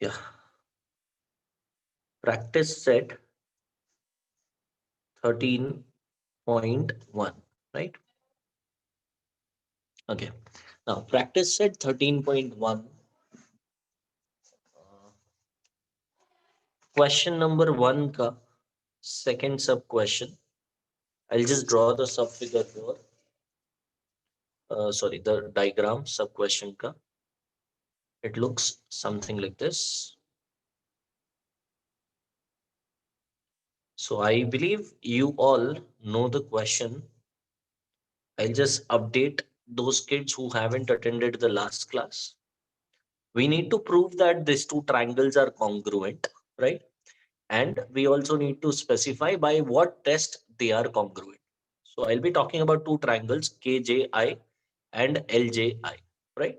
Yeah. Practice set 13.1, right? Okay. Now, practice set 13.1. Question number 1 ka second sub question. I'll just draw the sub figure here. Sorry, the diagram sub question ka. It looks something like this. So I believe you all know the question. I'll just update those kids who haven't attended the last class. We need to prove that these two triangles are congruent, right? And we also need to specify by what test they are congruent. So I'll be talking about two triangles, KJI and LJI, right?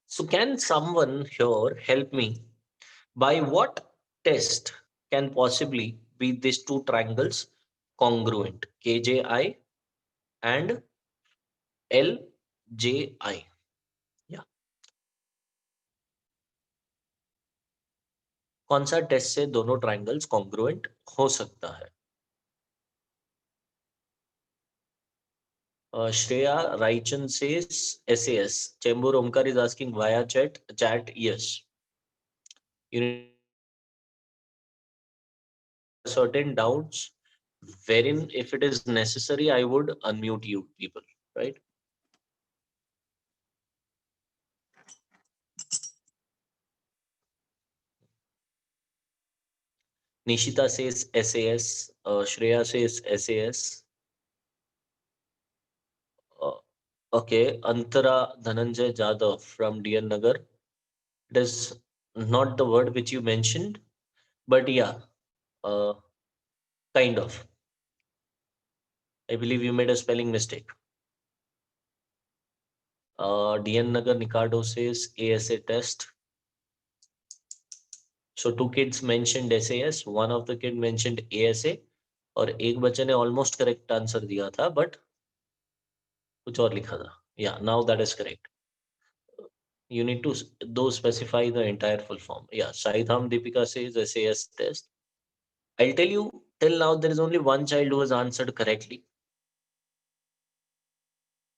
So can someone here help me? By what test can possibly be these two triangles congruent, KJI and LJI? Yeah. कौन सा test से दोनों triangles congruent हो सकता है? Shreya Raichan says SAS. Chembur Omkar is asking via chat. Chat, yes. You need certain doubts wherein if it is necessary, I would unmute you people, right? Nishita says SAS. Shreya says SAS. Uh, okay, Antara Dhananjay Jadhav from DN Nagar. It is not the word which you mentioned, but yeah, uh, kind of. I believe you made a spelling mistake. DN Nagar Nicardo says ASA test. So two kids mentioned SAS, one of the kid mentioned ASA, और एक बच्चे ने almost correct answer दिया था, but कुछ और लिखा था. Yeah, now that is correct. You need to though specify the entire full form. Yeah, Saidham Deepika says SAS test. I'll tell you, till now there is only one child who has answered correctly.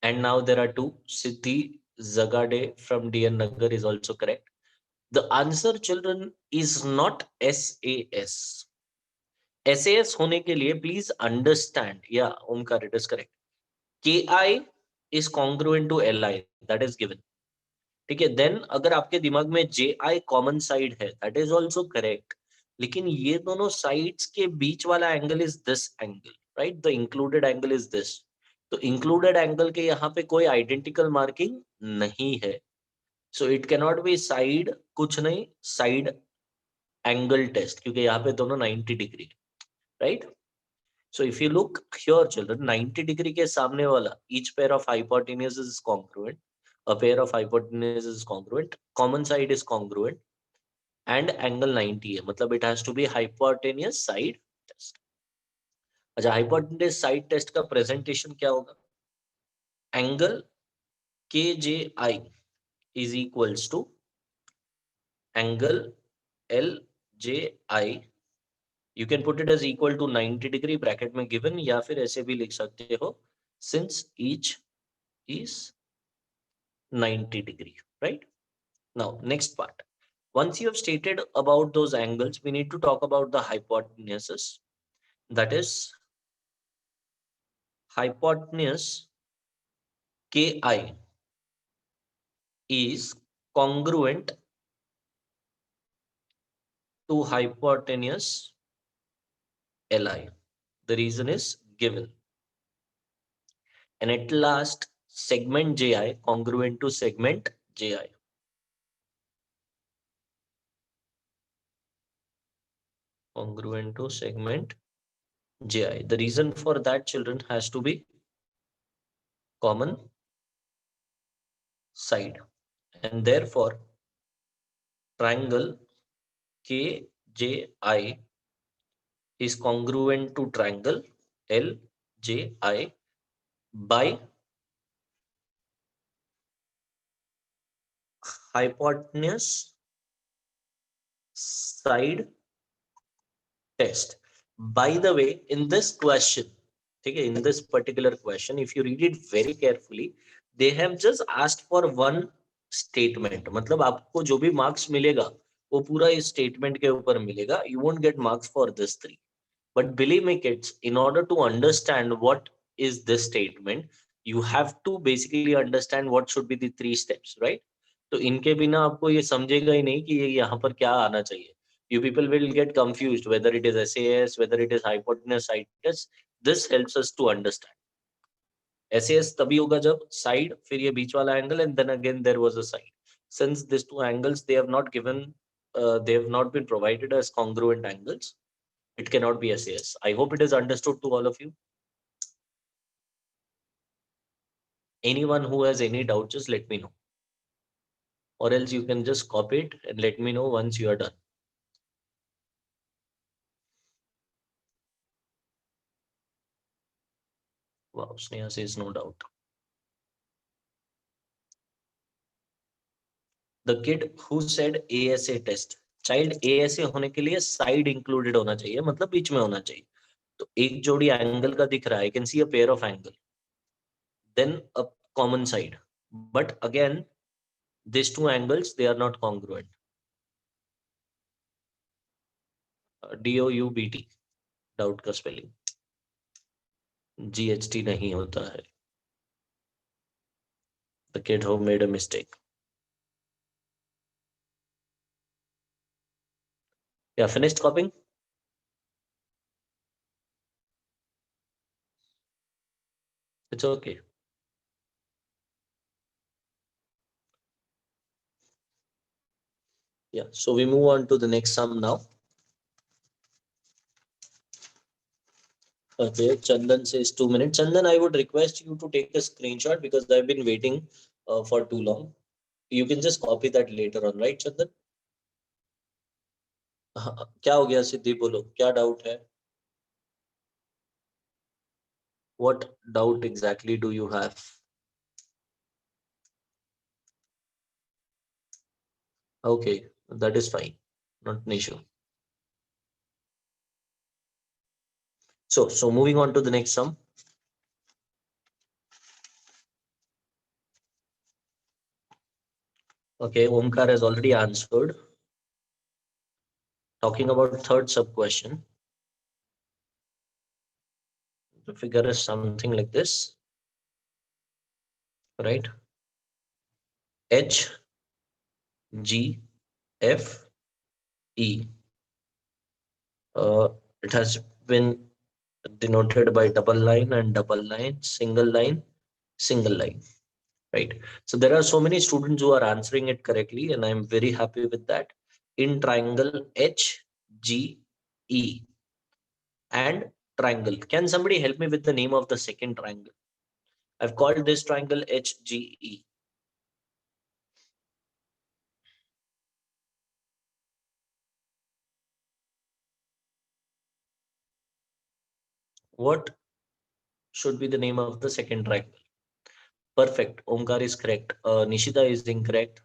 And now there are two. Siddhi Zagade from DN Nagar is also correct. The answer, children, is not SAS. SAS होने के लिए please understand. Yeah, Omkar, it is correct. KI is congruent to LI. That is given. ठीक है. Then अगर आपके दिमाग में JI common side है, that is also correct. लेकिन ये दोनों sides के बीच वाला angle is this angle, right? The included angle is this. तो included angle के यहाँ पे कोई identical marking नहीं है. So it cannot be side कुछ नहीं side angle test क्योंकि यहाँ पे दोनों 90 degree, right? So if you look here, children, 90 degree के सामने वाला, each pair of hypotenuse is congruent. A pair of hypotenuse is congruent. Common side is congruent. And angle 90 है. मतलब it has to be hypotenuse side test. अच्छा, hypotenuse side test का presentation क्या होगा? Angle KJI is equals to angle LJI. You can put it as equal to 90 degree bracket में given या फिर ऐसे भी लिख सकते हो since each is 90 degree, right? Now, next part. Once you have stated about those angles, we need to talk about the hypotenuses. That is, hypotenuse KI is congruent to hypotenuse LI. The reason is given. And at last, segment JI congruent to segment JI. Congruent to segment JI. The reason for that, children, has to be common side. And therefore, triangle KJI is congruent to triangle LJI by hypotenuse side test. By the way, in this question, okay, in this particular question, if you read it very carefully, they have just asked for one statement. मतलब आपको जो भी marks मिलेगा वो पूरा इस statement के ऊपर मिलेगा. You won't get marks for this three. But believe me, kids, in order to understand what is this statement, you have to basically understand what should be the three steps, right? तो इनके बिना आपको ये समझेगा ही नहीं कि ये यहाँ पर क्या आना चाहिए. You people will get confused whether it is SAS, whether it is hypotenuse side test. This helps us to understand. SAS तभी होगा जब side फिर ये बीच वाला angle and then again there was a side. Since these two angles they have not given, they have not been provided as congruent angles, it cannot be SAS. I hope it is understood to all of you. Anyone who has any doubt, just let me know. Or else you can just copy it and let me know once you are done. Wow, Sneha says no doubt. The kid who said ASA test. Child ASA होने के लिए side included होना चाहिए, मतलब बीच में होना चाहिए. तो एक जोड़ी angle का दिख रहा है. I can see a pair of angle. Then a common side. But again, these two angles, they are not congruent. DOUBT. Doubt का spelling. GHT नहीं होता है. The kid who made a mistake. Yeah, finished copying? It's okay. Yeah, so we move on to the next sum now. Okay, Chandan says 2 minutes. Chandan, I would request you to take a screenshot because I've been waiting for too long. You can just copy that later on, right, Chandan? क्या हो गया सिद्धि, बोलो क्या doubt है? What doubt exactly do you have? Okay, that is fine, not an issue. So moving on to the next sum. Okay, Omkar has already answered. Talking about third sub question. The figure is something like this, right? H, G, F, E. It has been denoted by double line and double line, single line, single line, right? So there are so many students who are answering it correctly, and I'm very happy with that. In triangle HGE and triangle. Can somebody help me with the name of the second triangle? I've called this triangle HGE. What should be the name of the second triangle? Perfect. Omkar is correct. Nishita is incorrect.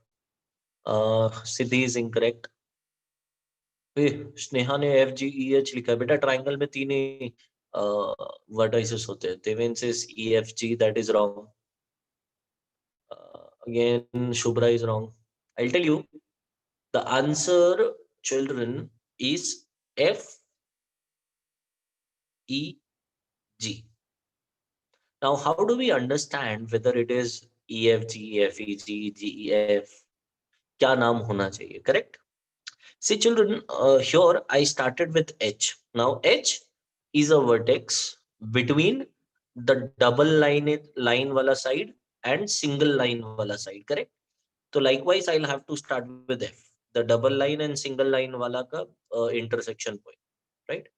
Siddhi is incorrect. Sneha ने FGEH लिखा है. बेटा triangle में तीन ही vertices होते हैं. Devansis EFG, that is wrong. Again, Shubhra is wrong. I'll tell you, the answer, children, is FEG. Now, how do we understand whether it is EFG, FEG, GEF? क्या नाम होना चाहिए? Correct? See, children, here I started with H. Now, H is a vertex between the double line wala side and single line wala side, correct? So likewise, I'll have to start with F, the double line and single line wala ka intersection point, right?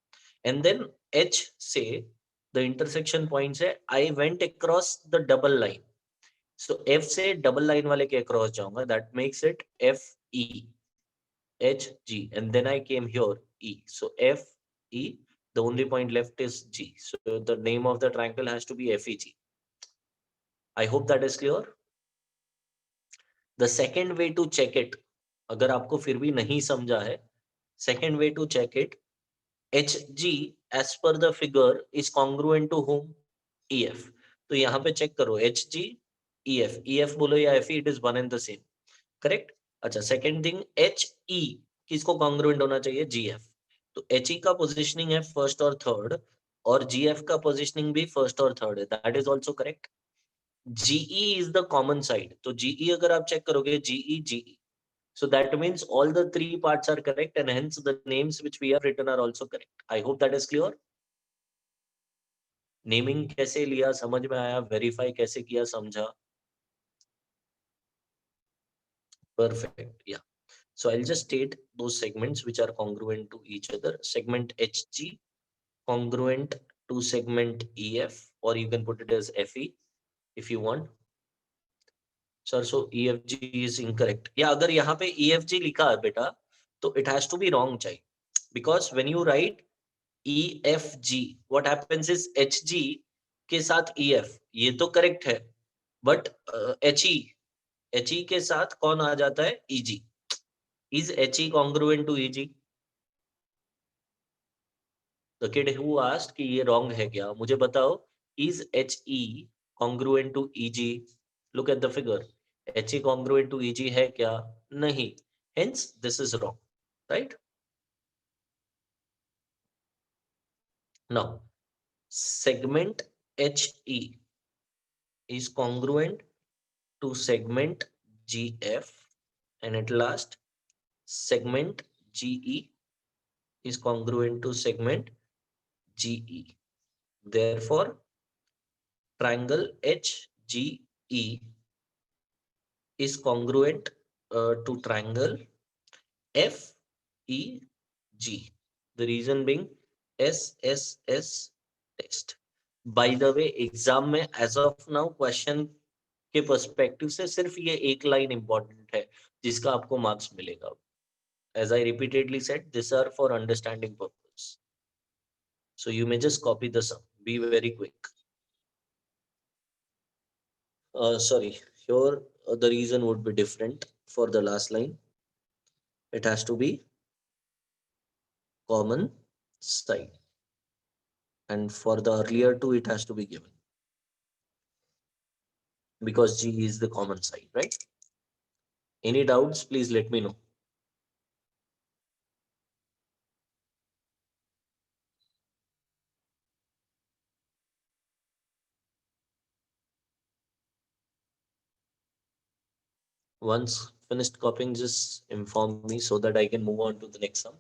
And then H say the intersection point say I went across the double line. So F से double line वाले के across जाऊंगा, that makes it FE. HG, and then I came here E. So FE, the only point left is G. So the name of the triangle has to be FEG. I hope that is clear. The second way to check it, अगर आपको फिर भी नहीं समझा है, Second way to check it, HG as per the figure is congruent to whom? EF. तो यहाँ पे चेक करो HG EF, EF बोलो या FE, it is one and the same. Correct. अच्छा, सेकेंड थिंग HE किसको कॉन्ग्रुएंट होना चाहिए? GF. तो HE का पोजिशनिंग है फर्स्ट और थर्ड, और GF का पोजिशनिंग भी फर्स्ट और थर्ड है. That is also correct. GE is the common side, तो GE अगर आप चेक करोगे GE GE, so that means all the three parts are correct and hence the names which we have written are also correct. I hope that is clear. Naming कैसे लिया समझ में आया, verify कैसे किया समझा. Perfect. Yeah. So I'll just state those segments which are congruent to each other. Segment HG congruent to segment EF, or you can put it as FE if you want. Sir, so EFG is incorrect. Yeah, अगर यहाँ पे EFG लिखा है बेटा, तो it has to be wrong चाहिए. Because when you write EFG, what happens is HG के साथ EF, ये तो correct है. But HE के साथ कौन आ जाता है? EG. Is HE congruent to EG? The kid who asked कि ये wrong है क्या, मुझे बताओ. Is HE congruent to EG? Look at the figure. HE congruent to EG है क्या? नहीं. Hence this is wrong, right? Now segment HE is congruent to segment GF, and at last segment GE is congruent to segment GE. Therefore triangle HGE is congruent to triangle FEG. The reason being SSS test. By the way, exam में as of now question के perspective से सिर्फ ये एक line important है जिसका आपको marks मिलेगा. As I repeatedly said, these are for understanding purpose. So you may just copy the sum. Be very quick. Sorry, here the reason would be different for the last line. It has to be common side. And for the earlier two, it has to be given. Because G is the common side, right? Any doubts, please let me know. Once finished copying, just inform me so that I can move on to the next sum.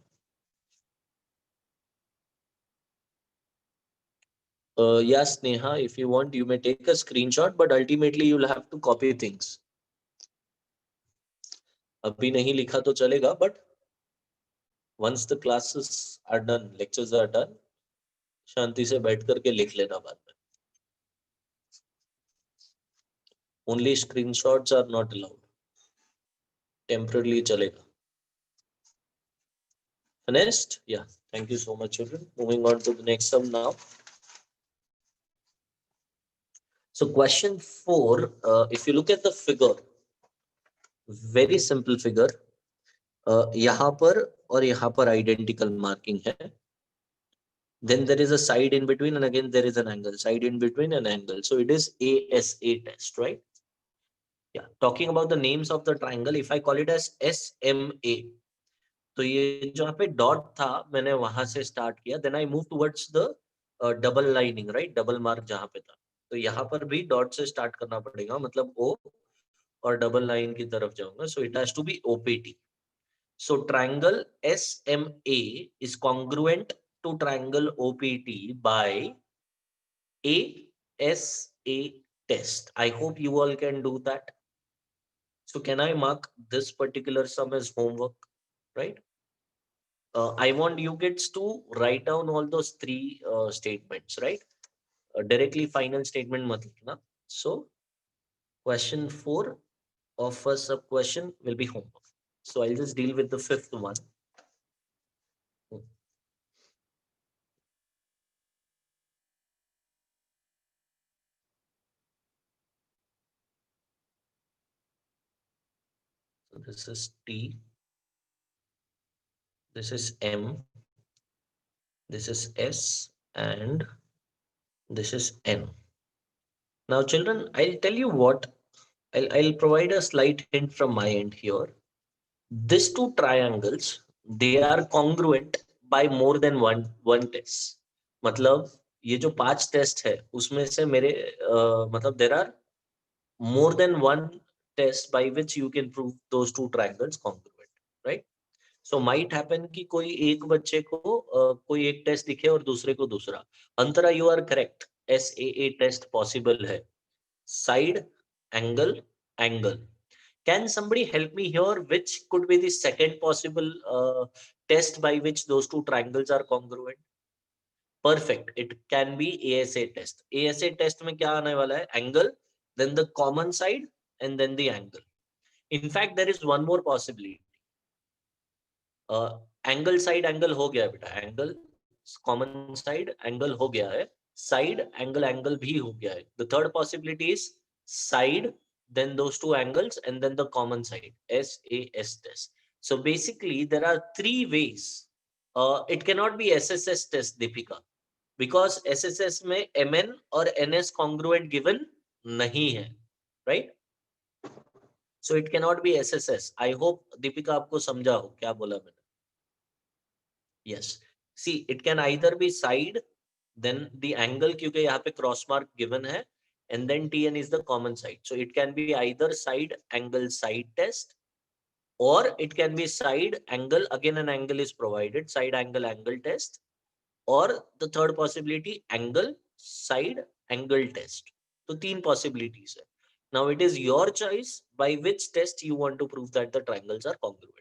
Yes, Neha, if you want, you may take a screenshot, but ultimately you'll have to copy things. अभी नहीं लिखा तो चलेगा, but once the classes are done, lectures are done, शांति से बैठ करके लिख लेना बाद में. Only screenshots are not allowed. Temporarily chalega. Finished? Yeah. Thank you so much, children. Moving on to the next sum now. So question 4, if you look at the figure, very simple figure. यहाँ पर और यहाँ पर identical marking है. Then there is a side in between, and again there is an angle. Side in between and angle. So it is ASA test, right? Yeah. Talking about the names of the triangle, if I call it as SMA, तो ये जहाँ पे dot था मैंने वहां से start किया. Then I move towards the double lining, right? Double mark जहाँ पे था, तो यहाँ पर भी डॉट से स्टार्ट करना पड़ेगा, मतलब ओ, और डबल लाइन की तरफ जाऊंगा. So it has to be OPT. So triangle SMA is congruent to triangle OPT by ASA test. I hope you all can do that. So can I mark this particular sum as homework, right? I want you kids to write down all those three statements, right? Directly final statement mat likhna. So question 4 of a sub question will be homework. So I'll just deal with the fifth one. So this is T. this is M, this is S, and this is N. Now, children, I'll tell you what, I'll provide a slight hint from my end here. These two triangles, they are congruent by more than one test. मतलब ये जो 5 test है उसमें से मेरे मतलब there are more than one test by which you can prove those two triangles congruent, right? So might happen कि कोई एक बच्चे को कोई एक टेस्ट दिखे और दूसरे को दूसरा. Antara, you are correct. SAA test possible है. Side, angle, angle. Can somebody help me here? Which could be the second possible test by which those two triangles are congruent? Perfect. It can be ASA test. ASA test में क्या आने वाला है? Angle, then the common side, and then the angle. In fact, there is one more possibility. Angle side angle हो गया है बेटा. Angle common side angle हो गया है. Side angle angle भी हो गया है. The third possibility is side, then those two angles, and then the common side. SAS test. So basically, there are 3 ways. It cannot be SSS test, Deepika, because SSS में MN और NS congruent given नहीं है, right? So it cannot be SSS. I hope Deepika आपको समझा हो क्या बोला मैंने. Yes. See, it can either be side, then the angle क्योंकि यहाँ पे cross mark given है, and then TN is the common side. So it can be either side angle side test, or it can be side angle, again an angle is provided, side angle angle test, or the third possibility angle side angle test. So 3 possibilities है. Now it is your choice by which test you want to prove that the triangles are congruent.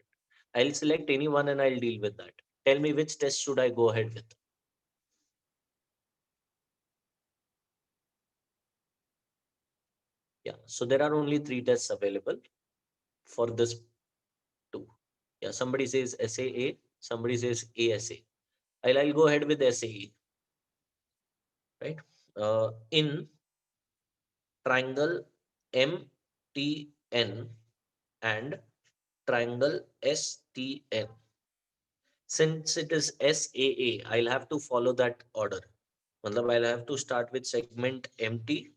I'll select any one and I'll deal with that. Tell me which test should I go ahead with. Yeah, so there are only 3 tests available for this 2. Yeah, somebody says SAA, somebody says ASA. I'll go ahead with SAA. Right? In triangle MTN and triangle STN, since it is SAA, I'll have to follow that order. मतलब I'll have to start with segment MT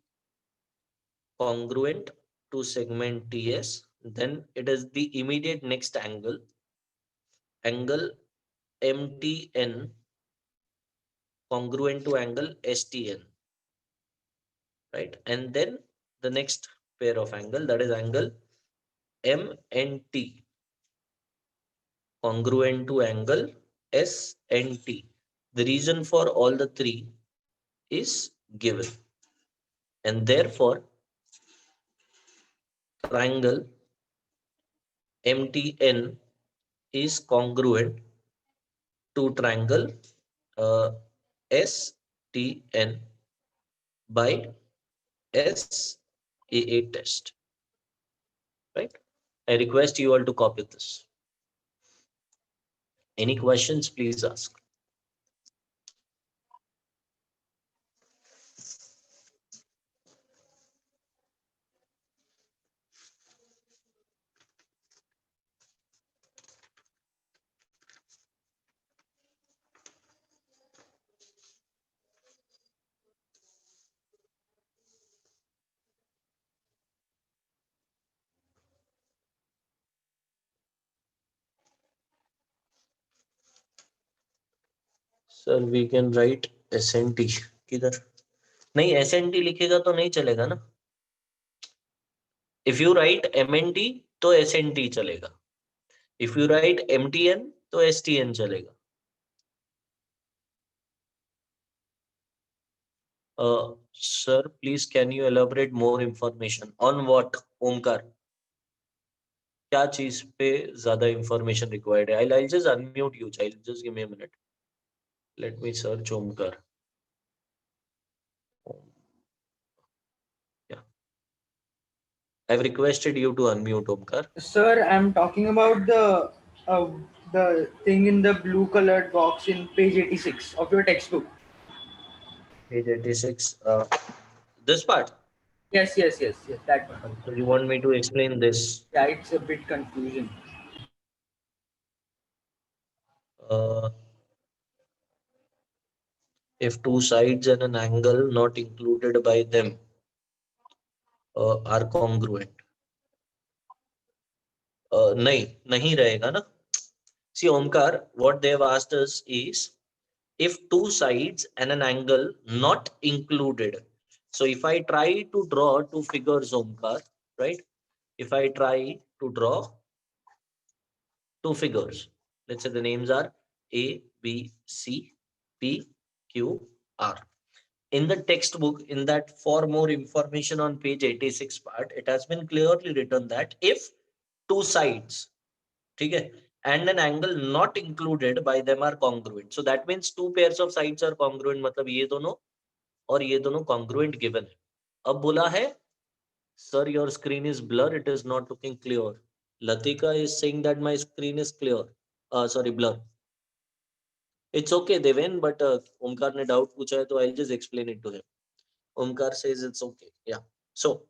congruent to segment TS, then it is the immediate next angle, angle MTN congruent to angle STN, right? And then the next pair of angle, that is angle MNT congruent to angle SNT. The reason for all the 3 is given, and therefore triangle MTN is congruent to triangle STN by SAA test, right? I request you all to copy this. Any questions, please ask. Sir, we can write SNT. किधर? नहीं, SNT लिखेगा तो नहीं चलेगा ना. If you write MNT तो SNT चलेगा. If you write MTN तो STN चलेगा. Sir, please can you elaborate more information on what, Omkar? क्या चीज पे ज्यादा information required है? I'll just unmute you, child. Just give me a minute. Let me search Omkar. Yeah, I've requested you to unmute, Omkar. Sir, I'm talking about the thing in the blue colored box in page 86 of your textbook. Page 86. This part. Yes, yes, yes, yes, that one. So you want me to explain this? Yeah, it's a bit confusing. if two sides and an angle not included by them are congruent. नहीं नहीं रहेगा ना. See, Omkar, what they have asked us is if two sides and an angle not included. So if I try to draw two figures, Omkar, right? If I try to draw two figures, let's say the names are A, B, C, P, Q, R. In the textbook, in that for more information on page 86 part, it has been clearly written that if two sides, ठीक है, and an angle not included by them are congruent, so that means two pairs of sides are congruent, मतलब ये दोनों और ये दोनों congruent given है. अब बोला है sir your screen is blur, it is not looking clear. Latika is saying that my screen is clear, sorry blur. It's okay Deven, but Omkar ने doubt पूछा है तो I'll just explain it to him. Omkar says it's okay. Yeah. So,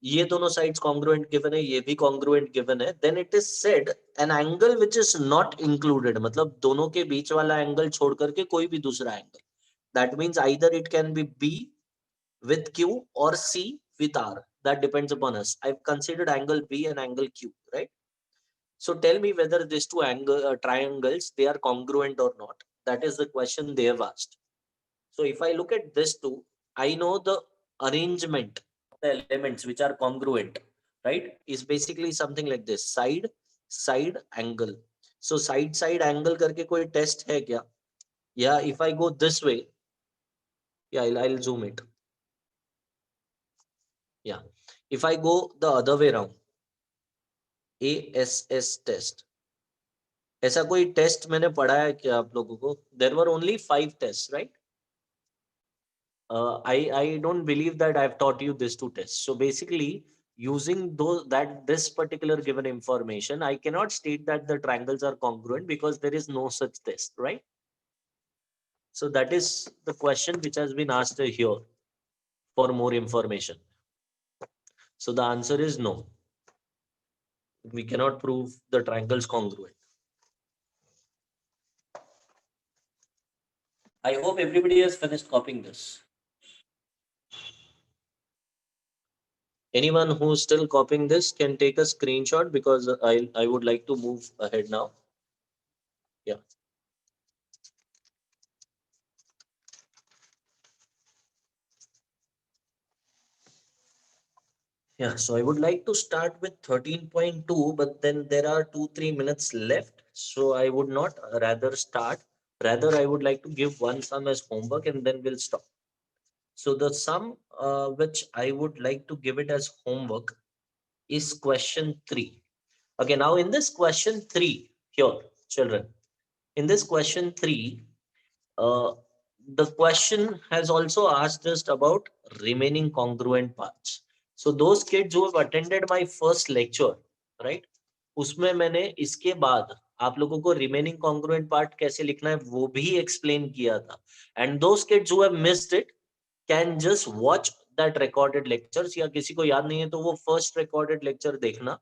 ये दोनों sides congruent given है, ये भी congruent given है. Then it is said an angle which is not included, मतलब दोनों के बीच वाला angle छोड़ करके कोई भी दूसरा angle. That means either it can be B with Q or C with R. That depends upon us. I've considered angle B and angle Q, right? So tell me whether these two triangles, they are congruent or not. That is the question they have asked. So if I look at this two, I know the arrangement of the elements which are congruent, right? Is basically something like this: side, side, angle. So side angle करके कोई test है क्या? Yeah, if I go this way, yeah, I'll zoom it. Yeah, if I go the other way around, ASS test. ऐसा कोई test मैंने पढ़ा है क्या आप लोगों को? There were only 5 tests, right? I don't believe that I've taught you this two tests. So basically, using this particular given information, I cannot state that the triangles are congruent because there is no such test, right? So that is the question which has been asked here for more information. So the answer is no. We cannot prove the triangles congruent. I hope everybody has finished copying this. Anyone who's still copying this can take a screenshot because I would like to move ahead now. Yeah. Yeah, so I would like to start with 13.2, but then there are 2-3 minutes left. So I would not rather start. Rather, I would like to give one sum as homework and then we'll stop. So the sum which I would like to give it as homework is question 3. Okay, now in this question 3, here, children, in this question 3, the question has also asked us about remaining congruent parts. So those kids who have attended my first lecture, right? उसमें मैंने इसके बाद आप लोगों को remaining congruent part कैसे लिखना है वो भी explain किया था. And those kids who have missed it can just watch that recorded lectures. या किसी को याद नहीं है तो वो first recorded lecture देखना.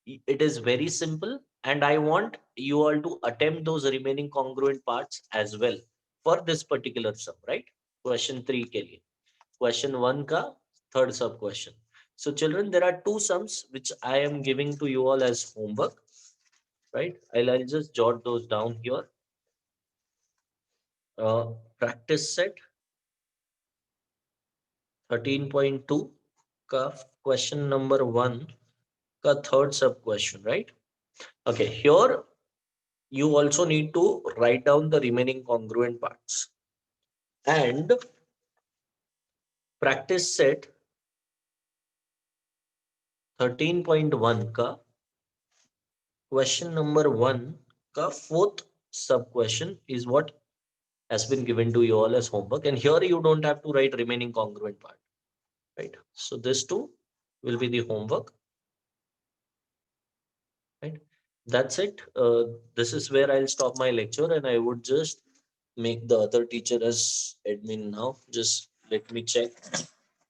It is very simple and I want you all to attempt those remaining congruent parts as well for this particular sum, right? Question 3 ke liye. Question 1 ka third sub question. So children, there are two sums which I am giving to you all as homework, right? I'll just jot those down here. Practice set 13.2 ka question number 1 ka third sub question, right? Okay, here you also need to write down the remaining congruent parts. And practice set 13.1 ka question number 1 ka fourth sub question is what has been given to you all as homework. And here you don't have to write remaining congruent part, right? So this too will be the homework, right? That's it. This is where I'll stop my lecture and I would just make the other teacher as admin now. Just let me check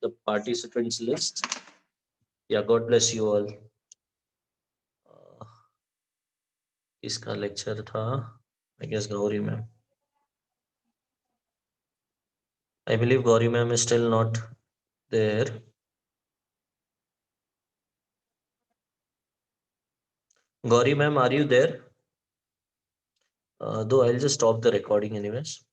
the participants list. Yeah, God bless you all. इसका lecture था, I guess Gauri ma'am. I believe Gauri ma'am is still not there. Gauri ma'am, are you there? Though I'll just stop the recording anyways.